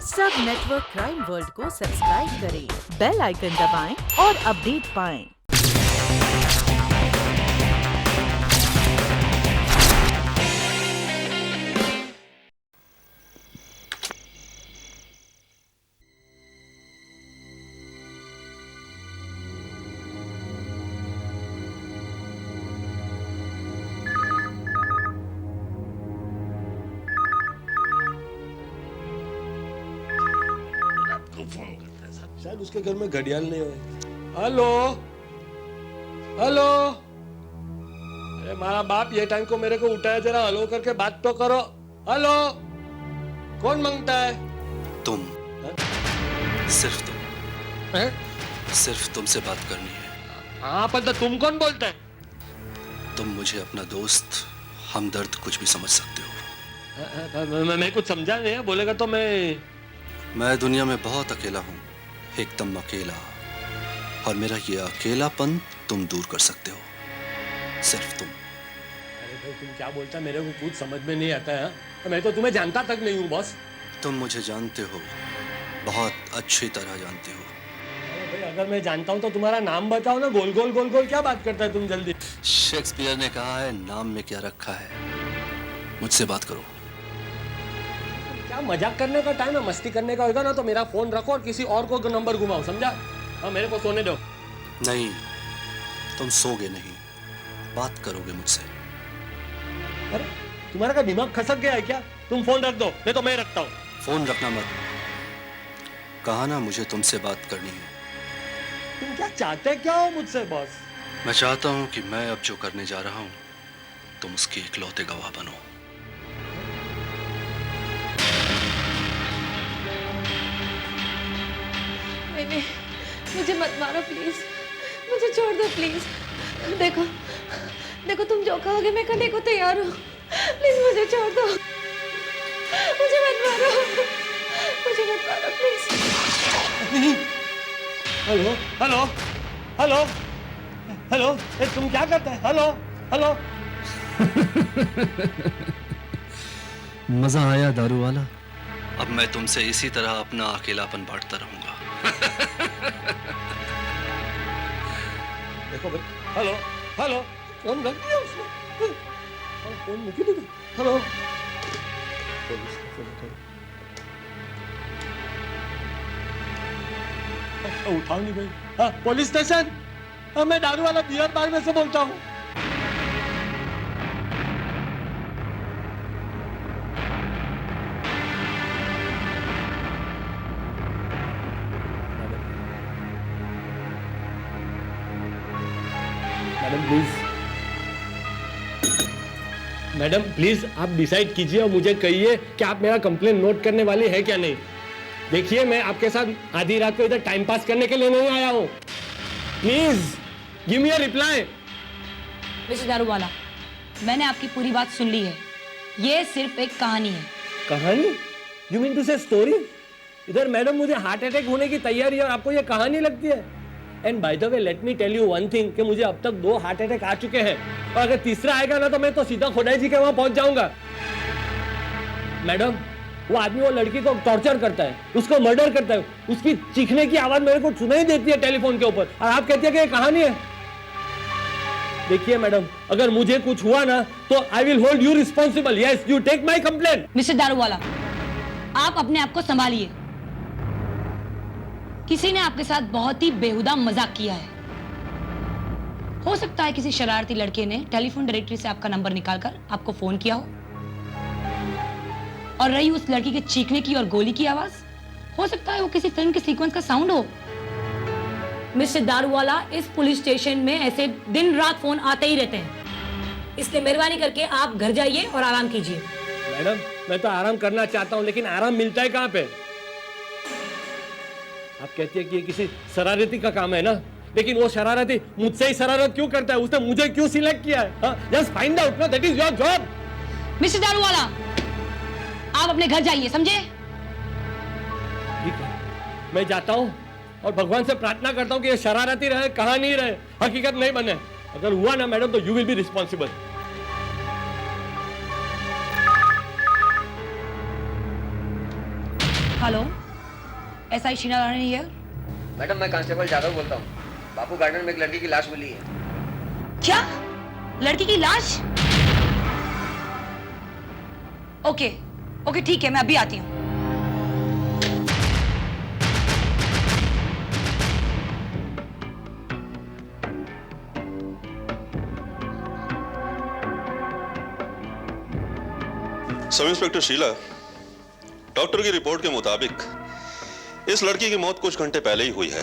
सब network crime world को subscribe करें, बेल आइकन दबाएं और अपडेट पाएं। शायद उसके घर में घड़ियाल नहीं है। हेलो हेलो, अरे मारा बाप, ये टाइम को मेरे को उठाया, जरा हेलो करके बात तो करो। हेलो, कौन मांगता है? तुम है? सिर्फ तुम है? सिर्फ तुमसे बात करनी है। हाँ, पर तो तुम कौन बोलता है? तुम मुझे अपना दोस्त हमदर्द कुछ भी समझ सकते हो। मैं कुछ समझा नहीं है, बोलेगा तो मैं दुनिया में बहुत अकेला हूँ, एकदम अकेला, और मेरा ये अकेलापन तुम दूर कर सकते हो, सिर्फ तुम। अरे भाई, तुम क्या बोलता है? मेरे को कुछ समझ में नहीं आता है। मैं तो तुम्हें जानता तक नहीं हूँ बॉस। तुम मुझे जानते हो, बहुत अच्छी तरह जानते हो। अरे भाई, अगर मैं जानता हूँ तो तुम्हारा नाम बताओ ना। गोल गोल गोल गोल क्या बात करता है तुम? जल्दी। शेक्सपियर ने कहा है, नाम में क्या रखा है। मुझसे बात करो। क्या मजाक करने का टाइम है? मस्ती करने का होगा ना तो मेरा फोन रखो और किसी और को नंबर घुमाओ, समझा? हाँ, मेरे को सोने दो। नहीं, तुम सोगे नहीं, बात करोगे मुझसे। अरे, तुम्हारा का दिमाग खसक गया है क्या? तुम फोन रख दो, नहीं तो मैं रखता हूँ। फोन रखना मत, कहा ना मुझे तुमसे बात करनी है। तुम क्या चाहते क्या हो मुझसे बॉस? मैं चाहता हूं कि मैं अब जो करने जा रहा हूं, तुम उसके इकलौते गवाह बनो। नहीं, मुझे मत मारो प्लीज, मुझे छोड़ दो प्लीज। देखो देखो, तुम जो कहोगे मैं करने को तैयार हूँ। प्लीज मुझे छोड़ दो, मुझे मत मारो, मुझे मत मारो please. Hello hello hello hello, तुम क्या करते हैं? Hello hello. मजा आया दारू वाला? अब मैं तुमसे इसी तरह अपना अकेलापन बांटता रहूंगा। देखो भाई, हेलो हेलो, फोन रख दिया उसने। फोन मुझे दे दो। हेलो, पुलिस को फोन करो। उठाओ नहीं भाई। हाँ, पुलिस स्टेशन। हाँ, मैं दारू वाला बियर बार में से बोलता हूँ। मैडम प्लीज आप डिसाइड कीजिए और मुझे कहिए कि आप मेरा कंप्लेन नोट करने वाली है क्या नहीं। देखिए, मैं आपके साथ आधी रात को इधर टाइम पास करने के लिए नहीं आया हूँ। Please give me a reply. Mister Daruwalla, मैंने आपकी पूरी बात सुन ली है। ये सिर्फ एक कहानी है। कहानी? यू मीन टू से स्टोरी? इधर मैडम मुझे हार्ट अटैक होने की तैयारी है और आपको ये कहानी लगती है? And by the way, let me tell you one thing कि मुझे अब तक 2 हार्ट अटैक आ चुके हैं, और अगर तीसरा आएगा ना तो मैं तो सीधा खुदाई जी के वहां पहुंच जाऊंगा। मैडम, वो आदमी वो लड़की को टॉर्चर करता है, उसको मर्डर करता है, उसकी चीखने की आवाज मेरे को सुनाई देती है टेलीफोन के ऊपर, और आप कहती है कि ये कहानी है। देखिए मैडम, अगर मुझे कुछ हुआ ना तो I will hold you responsible. Yes, you take my complaint. Mister Daruwala, आप अपने आप को संभालिए। किसी ने आपके साथ बहुत ही बेहुदा मजाक किया है। हो सकता है किसी शरारती लड़के ने टेलीफोन डायरेक्टरी से आपका नंबर निकालकर आपको फोन किया हो, और रही उस लड़की के चीखने की और गोली की आवाज, हो सकता है वो किसी फिल्म के सीक्वेंस का साउंड हो। मिस्टर दारूवाला, इस पुलिस स्टेशन में ऐसे दिन रात फोन आते ही रहते हैं, इसलिए मेहरबानी करके आप घर जाइए और आराम कीजिए। मैडम, मैं तो आराम करना चाहता हूं, लेकिन आराम मिलता है कहां पे? आप कहती है कि ये किसी शरारती का काम है ना, लेकिन वो शरारती मुझसे ही शरारत क्यों करता है? उसने मुझे क्यों सिलेक्ट किया है? जस्ट फाइंड आउट ना, that is your job. Mister Daruwala, आप अपने घर जाइए, समझे? ठीक है, मैं जाता हूं और भगवान से प्रार्थना करता हूं कि ये शरारती रहे, कहां नहीं रहे, हकीकत नहीं बने। अगर हुआ ना मैडम तो you will be responsible. Hello, SI Sheena Rani here. Madam मैं कांस्टेबल जादव बोलता हूँ। बापू गार्डन में एक लड़की की लाश मिली है। क्या? लड़की की लाश? ओके ओके ठीक है, मैं अभी आती हूँ। सब इंस्पेक्टर शीला, डॉक्टर की रिपोर्ट के मुताबिक इस लड़की की मौत कुछ घंटे पहले ही हुई है।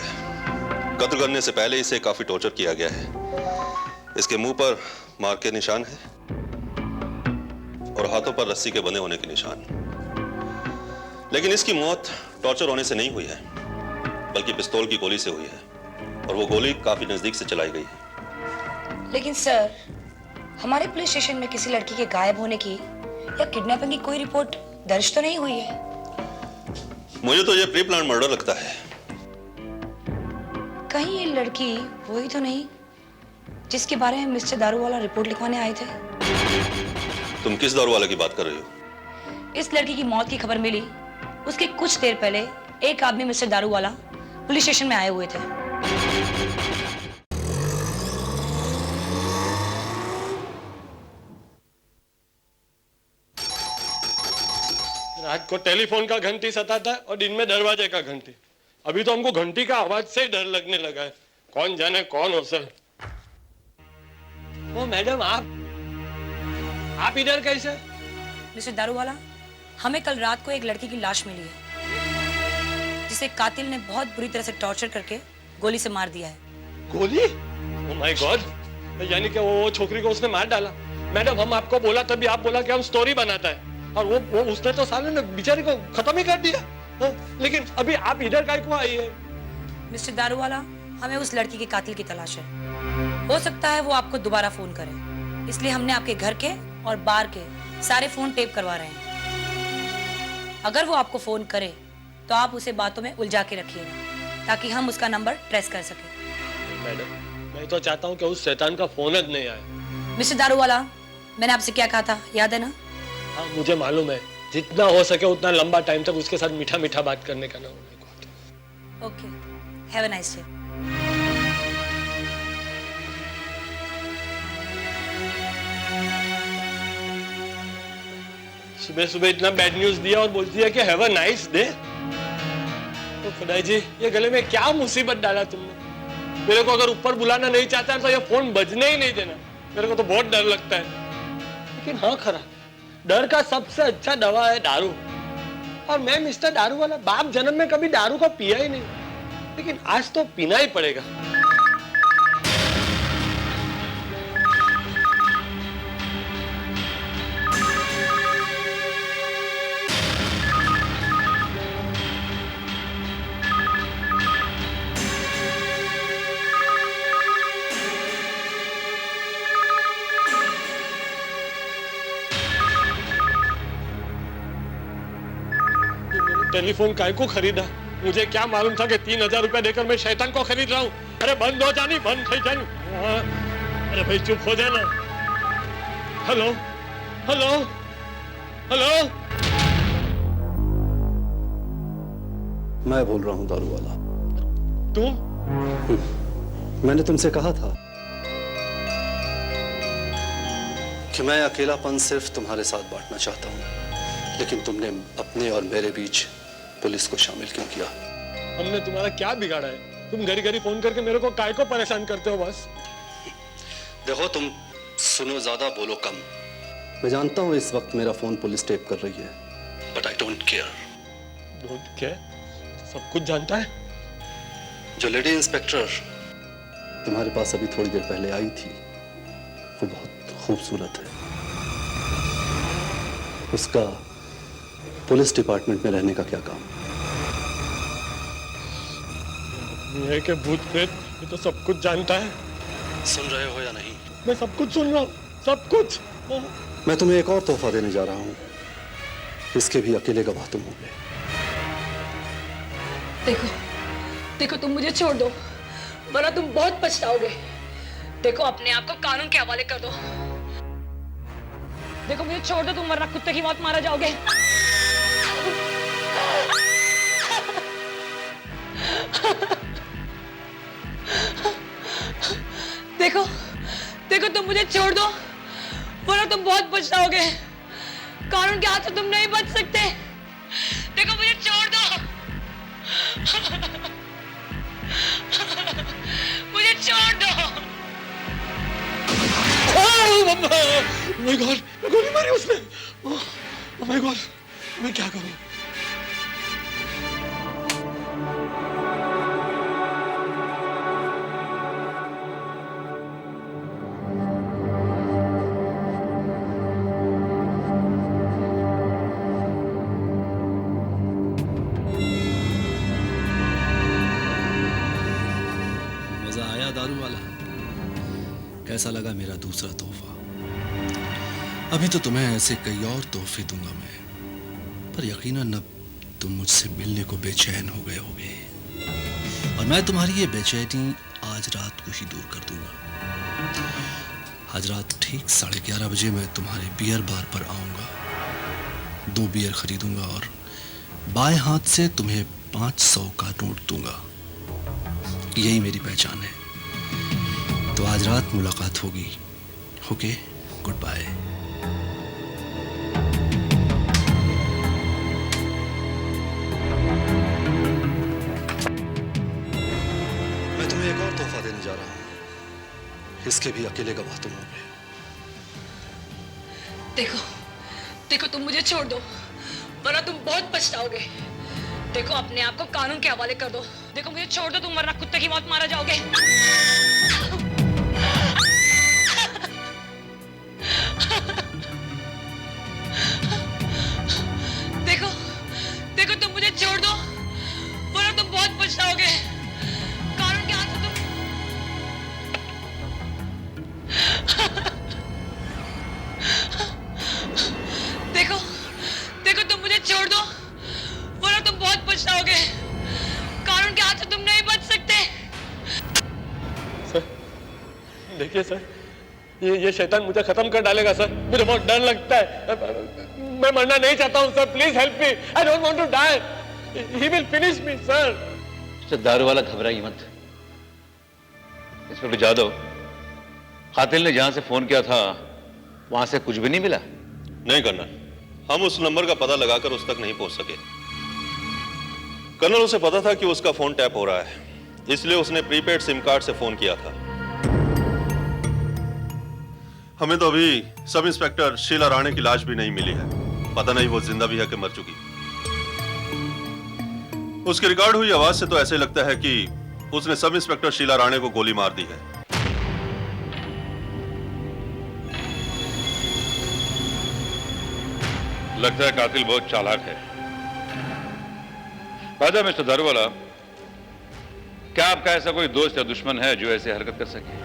कत्ल करने से पहले इसे काफी टॉर्चर किया गया है। इसके मुंह पर मार के निशान है और हाथों पर रस्सी के बंधे होने के निशान। लेकिन इसकी मौत टॉर्चर होने से नहीं हुई है, बल्कि पिस्तौल की गोली से हुई है, और वो गोली काफी नजदीक से चलाई गई है। लेकिन सर, हमारे पुलिस स्टेशन में किसी लड़की के गायब होने की या किडनैपिंग की कोई रिपोर्ट दर्ज तो नहीं हुई है। मुझे तो ये प्री प्लान मर्डर लगता है। कहीं ये लड़की वही तो नहीं जिसके बारे में मिस्टर दारूवाला रिपोर्ट लिखवाने आए थे? तुम किस दारू वाले की बात कर रही हो? इस लड़की की मौत की खबर मिली उसके कुछ देर पहले एक आदमी मिस्टर दारूवाला पुलिस स्टेशन में आए हुए थे। रात को टेलीफोन का घंटी सताता है और दिन में दरवाजे का घंटी। अभी तो हमको घंटी का आवाज से ही डर लगने लगा है। कौन जाने कौन हो सर। ओ मैडम, आप इधर कैसे? मिस्टर दारूवाला, हमें कल रात को एक लड़की की लाश मिली है जिसे कातिल ने बहुत बुरी तरह से टॉर्चर करके गोली से मार दिया है। गोली? ओह माय गॉड, यानी कि वो छोकरी को उसने मार डाला। मैडम, हम आपको बोला तभी आप बोला कि हम स्टोरी बनाता है, और वो उसने तो साले ने बेचारी को खत्म ही कर दिया। लेकिन अभी आप इधर काहे को आई है? मिस्टर दारूवाला, हमें उस लड़की के कातिल की तलाश है। हो सकता है वो आपको दोबारा फोन करे, इसलिए हमने आपके घर के और बार के सारे फोन टेप करवा रहे हैं। अगर वो आपको फोन करे तो आप उसे बातों में उलझा के रखिएगा ताकि हम उसका नंबर ट्रेस कर सके। मैडम, मैं तो चाहता हूँ कि उस शैतान का फोन જ नहीं आए। मिस्टर दारूवाला, मैंने आपसे क्या कहा था, याद है ना? हाँ, मुझे मालूम है। जितना हो सके उतना लंबा टाइम तक उसके साथ मीठा मीठा बात करने का ना। Okay, have a nice day. सुबह सुबह इतना बैड न्यूज दिया और बोलती है कि हैव अ नाइस डे। तो खुदा जी, ये गले में क्या मुसीबत डाला तुमने। मेरे को अगर ऊपर बुलाना नहीं चाहता है तो ये फोन बजने ही नहीं देना। मेरे को तो बहुत डर लगता है। लेकिन हाँ खरा, डर का सबसे अच्छा दवा है दारू। और मैं मिस्टर दारू वाला बाप जन्म में कभी दारू को पिया ही नहीं, लेकिन आज तो पीना ही पड़ेगा। टेलीफोन काय को खरीदा? मुझे क्या मालूम था कि 3000 रुपए देकर मैं शैतान को खरीद रहा हूँ। अरे बंद हो जानी, बंद हो जानी। अरे भाई चुप हो जाना। Hello hello hello. मैं बोल रहा हूँ दारू वाला। तुम? मैंने तुमसे कहा था कि मैं अकेलापन सिर्फ तुम्हारे साथ बांटना चाहता हूँ, लेकिन तुमने अपने और मेरे बीच पुलिस को शामिल क्यों किया? हमने तुम्हारा क्या बिगाड़ा है? तुम घड़ी घड़ी फोन करके मेरे को काय को परेशान करते हो बस। देखो, तुम सुनो ज्यादा, बोलो कम। मैं जानता हूँ इस वक्त मेरा फोन पुलिस टेप कर रही है, but I don't care. Don't care? सब कुछ जानता है। जो लेडी इंस्पेक्टर तुम्हारे पास अभी थोड़ी देर पहले आई थी, वो बहुत खूबसूरत है। उसका पुलिस डिपार्टमेंट में रहने का क्या काम? ये के भूत प्रेत, ये तो सब कुछ जानता है। सुन रहे हो या नहीं? मैं सब कुछ सुन रहा हूँ, सब कुछ। मैं तुम्हें एक और तोहफा देने जा रहा हूँ, इसके भी अकेले गवाह तुम होंगे। देखो देखो, तुम मुझे छोड़ दो वरना तुम बहुत पछताओगे। देखो, अपने आप को कानून के हवाले कर दो। देखो, मुझे छोड़ दो तुम, वरना कुत्ते की मौत मारा जाओगे। देखो तुम मुझे छोड़ दो वरना तुम बहुत पछताओगे। कानून के हाथ से तुम नहीं बच सकते। देखो मुझे छोड़ दो। मुझे छोड़ दो। माय गॉड, गोली मारी उसने। ओह माय गॉड, मैं क्या करूं? मजा आया दारू वाला? कैसा लगा मेरा दूसरा तोहफा? अभी तो तुम्हें ऐसे कई और तोहफे दूंगा मैं, पर यकीनन अब तुम मुझसे मिलने को बेचैन हो गए होगे, और मैं तुम्हारी ये बेचैनी आज रात को ही दूर कर दूंगा। आज रात ठीक 11:30 बजे मैं तुम्हारे बियर बार पर आऊंगा, 2 बियर खरीदूंगा और बाएं हाथ से तुम्हें 500 का नोट दूंगा। यही मेरी पहचान है। तो आज रात मुलाकात होगी। Okay, good bye. मैं तुम्हें एक और तोहफा देने जा रहा हूं, इसके भी अकेले गवाह तुम होगे। देखो देखो तुम मुझे छोड़ दो वरना तुम बहुत पछताओगे। देखो अपने आप को कानून के हवाले कर दो। देखो मुझे छोड़ दो तुम वरना कुत्ते की मौत मारा जाओगे। देखो देखो तुम मुझे छोड़ दो वरना तुम बहुत पछताओगे। कानून के हाथ से तुम देखो देखो तुम मुझे छोड़ दो वरना तुम बहुत पछताओगे। कानून के हाथ से तुम नहीं बच सकते। सर देखिए सर, ये शैतान मुझे खत्म कर डालेगा सर। मुझे बहुत डर लगता है। मैं मरना नहीं चाहता हूँ sir, please help me. I don't want to die. He will finish me sir. Daruwala घबराइए मत। इंस्पेक्टर जादव, कातिल ने जहां से फोन किया था वहां से कुछ भी नहीं मिला? नहीं कर्नल, हम उस नंबर का पता लगाकर उस तक नहीं पहुंच सके। कर्नल, उसे पता था कि उसका फोन टैप हो रहा है, इसलिए उसने प्रीपेड सिम कार्ड से फोन किया था। हमें तो अभी सब इंस्पेक्टर शीला राणे की लाश भी नहीं मिली है। पता नहीं वो जिंदा भी है कि मर चुकी। उसकी रिकॉर्ड हुई आवाज से तो ऐसे लगता है कि उसने सब इंस्पेक्टर शीला राणे को गोली मार दी है। लगता है कातिल बहुत चालाक है। राजा मिस्टर दारूवाला, क्या आपका ऐसा कोई दोस्त या दुश्मन है जो ऐसे हरकत कर सके?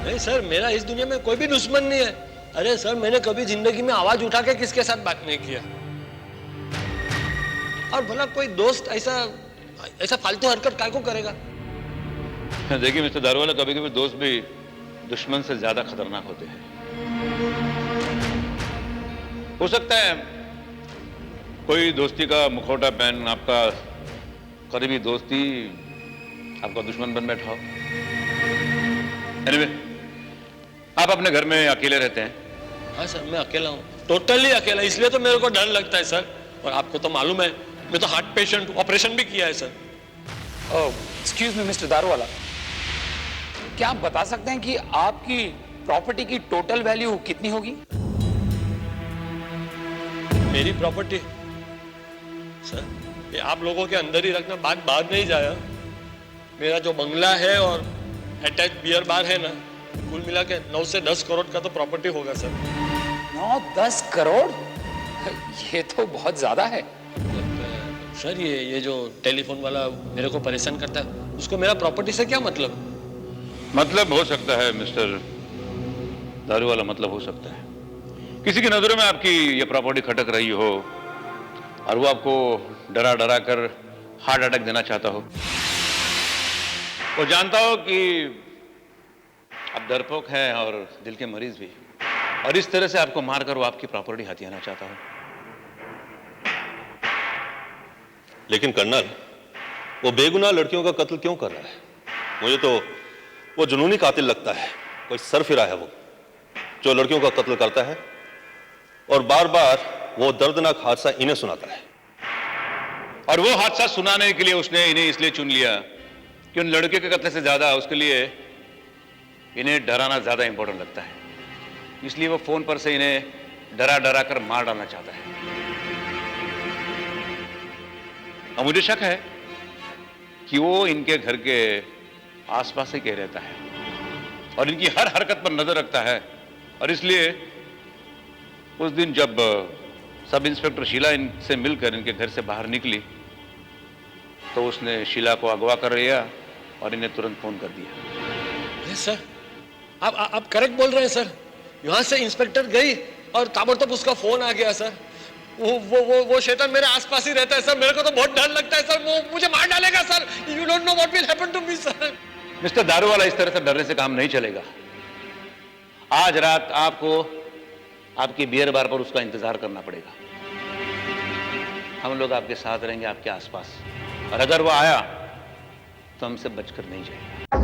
नहीं सर, मेरा इस दुनिया में कोई भी दुश्मन नहीं है। अरे सर, मैंने कभी जिंदगी में आवाज उठा के किसके साथ बात नहीं किया। और भला कोई दोस्त ऐसा फालतू हरकत काय को करेगा? देखिए मिस्टर दारूवाला, कभी कभी दोस्त भी दुश्मन से ज्यादा खतरनाक होते हैं। हो सकता है कोई दोस्ती का मुखौटा पहन आपका करीबी दोस्ती आपका दुश्मन बन बैठा हो। Anyway, आप अपने घर में अकेले रहते हैं? हाँ सर, मैं अकेला हूँ, टोटली अकेला। इसलिए तो मेरे को डर लगता है सर। और आपको तो मालूम है, मैं तो हार्ट पेशेंट हूँ, ऑपरेशन भी किया है sir. Excuse me mister Daruwalla, क्या आप बता सकते हैं कि आपकी प्रॉपर्टी की टोटल वैल्यू कितनी होगी? मेरी प्रॉपर्टी सर, ये आप लोगों के अंदर ही रखना, बात बाहर नहीं जाया। मेरा जो बंगला है और अटैच बियर बार है ना, कुल मिला के 9 से 10 करोड़ का तो प्रॉपर्टी होगा सर। 9-10 करोड़? ये तो बहुत ज्यादा है। सर ये जो टेलीफोन वाला मेरे को परेशान करता है, उसको मेरा प्रॉपर्टी से क्या मतलब? मतलब हो सकता है मिस्टर दारूवाला, मतलब हो सकता है किसी की नजरों में आपकी ये प्रॉपर्टी खटक रही हो और वो आपको डरा डरा कर हार्ट अटैक देना चाहता हो। वो जानता हो कि आप डरपोक हैं और दिल के मरीज भी, और इस तरह से आपको मारकर वो आपकी प्रॉपर्टी हथियाना चाहता हो। लेकिन कर्नल, वो बेगुनाह लड़कियों का कत्ल क्यों कर रहा है? मुझे तो वो जुनूनी कातिल लगता है। कोई सरफिरा है वो, जो लड़कियों का कत्ल करता है और बार बार वो दर्दनाक हादसा इन्हें सुनाता है। और वो हादसा सुनाने के लिए उसने इन्हें इसलिए चुन लिया कि उन लड़के के कत्ल से ज्यादा उसके लिए इन्हें डराना ज्यादा इंपॉर्टेंट लगता है। इसलिए वो फोन पर से इन्हें डरा डरा कर मार डालना चाहता है। और मुझे शक है कि वो इनके घर के आसपास ही कह रहता है और इनकी हर हरकत पर नजर रखता है। और इसलिए उस दिन जब सब इंस्पेक्टर शीला इनसे मिलकर इनके घर से बाहर निकली तो उसने शीला को अगवा कर लिया और इन्हें तुरंत फोन कर दिया। सर आप करेक्ट बोल रहे हैं सर। यहाँ से इंस्पेक्टर गई और ताबड़तोब उसका फोन आ गया सर। वो शैतान मेरे आसपास ही रहता है सर। मेरे को तो बहुत डर लगता है सर। वो मुझे मार डालेगा sir. You don't know what will happen to me sir. Mister Daruwala, इस तरह से डरने से काम नहीं चलेगा। आज रात आपको आपकी बियर बार पर उसका इंतजार करना पड़ेगा। हम लोग आपके साथ रहेंगे, आपके आसपास, और अगर वो आया तो हमसे बचकर नहीं जाएगा।